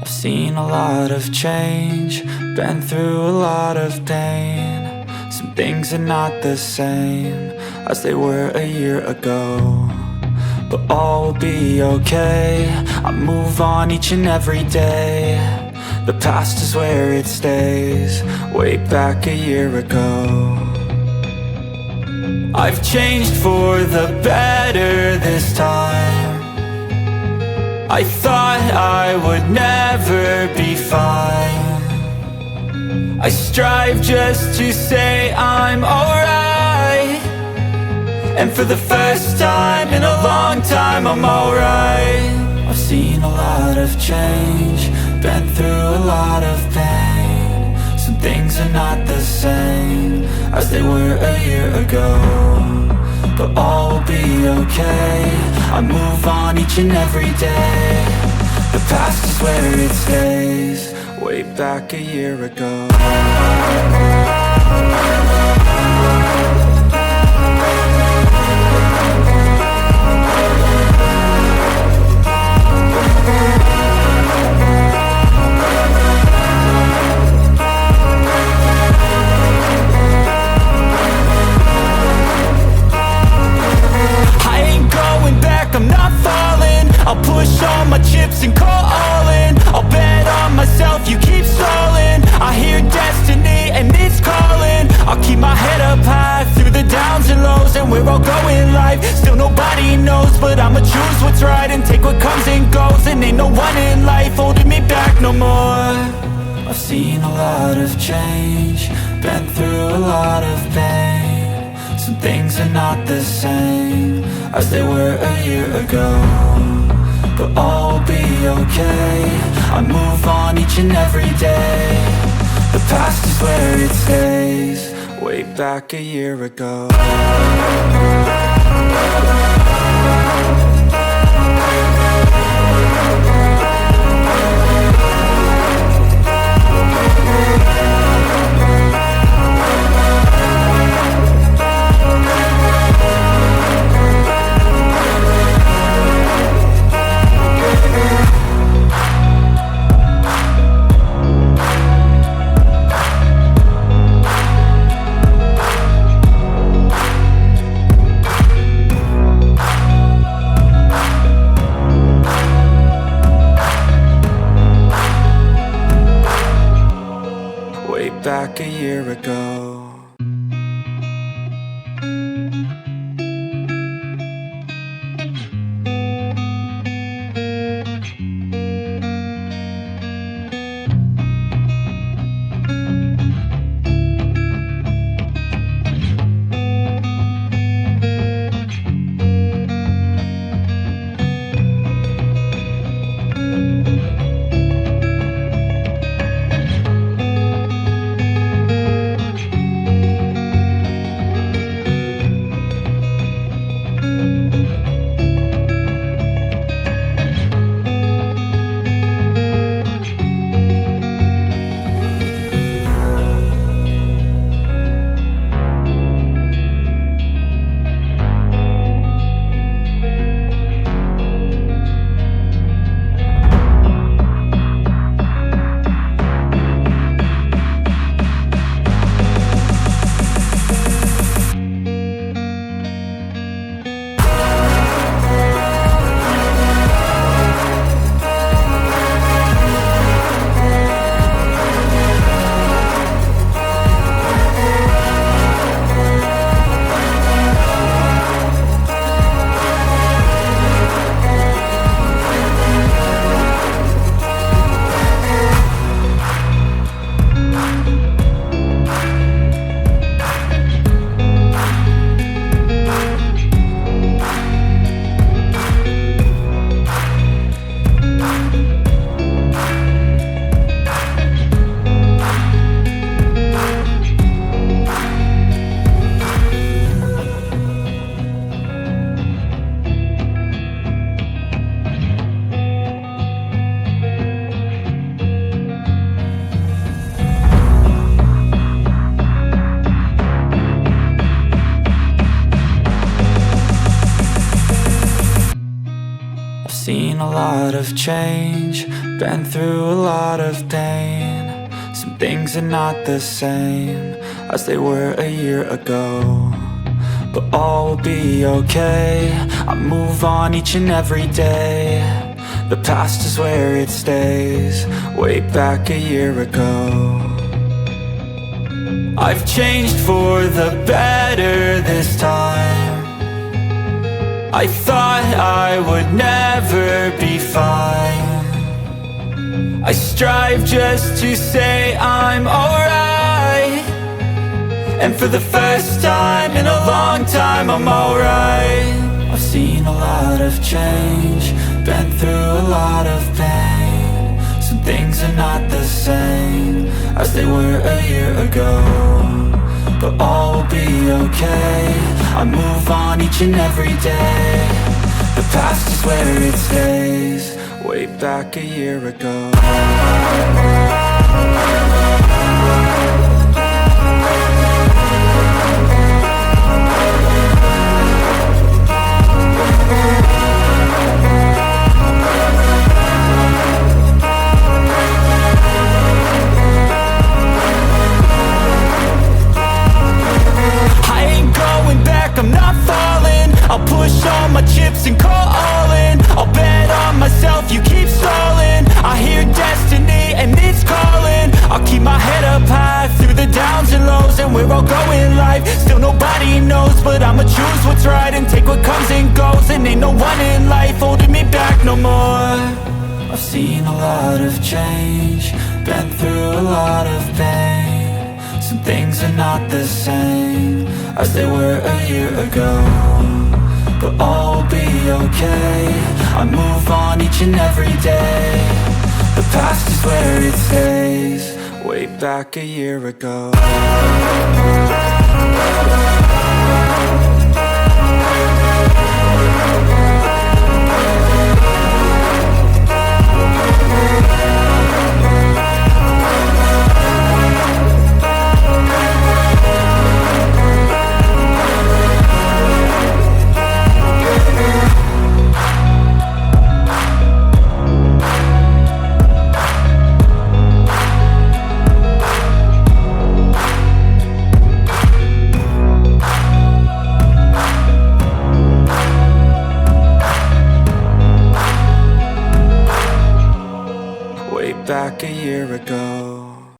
I've seen a lot of change, been through a lot of pain. Some things are not the same as they were a year ago, but all will be okay. I move on each and every day. The past is where it stays, way back a year ago. I've changed for the better this time. I thought I would never be fine. I strive just to say I'm alright, and for the first time in a long time I'm alright. I've seen a lot of change, been through a lot of pain. Some things are not the same as they were a year ago, but all will be okay. I move on each and every day. The past is where it stays, way back a year ago. I'm not falling. I'll push all my chips and call all in. I'll bet on myself, you keep stalling. I hear destiny and it's calling. I'll keep my head up high through the downs and lows, and we're all going live. Still nobody knows, but I'ma choose what's right and take what comes and goes. And ain't no one in life holding me back no more. I've seen a lot of change, been through a lot of pain. Some things are not the same as they were a year ago, but all will be okay. I move on each and every day. The past is where it stays, way back a year ago. Back a year ago. lot of change, been through a lot of pain. Some things are not the same as they were a year ago, but all will be okay. I move on each and every day. The past is where it stays, way back a year ago. I've changed for the better this time. I thought I would never be fine. I strive just to say I'm alright, and for the first time in a long time I'm alright. I've seen a lot of change, been through a lot of pain. Some things are not the same as they were a year ago, but all will be okay. I move on each and every day. The past is where it stays, way back a year ago. I'm not falling, I'll push all my chips and call all in. I'll bet on myself, you keep stalling. I hear destiny and it's calling. I'll keep my head up high through the downs and lows, and where I'll go in life, still nobody knows. But I'ma choose what's right and take what comes and goes, and ain't no one in life holding me back no more. I've seen a lot of change, been through a lot of pain. Some things are not the same as they were a year ago, but all will be okay. I move on each and every day. The past is where it stays, way back a year ago. Back a year ago.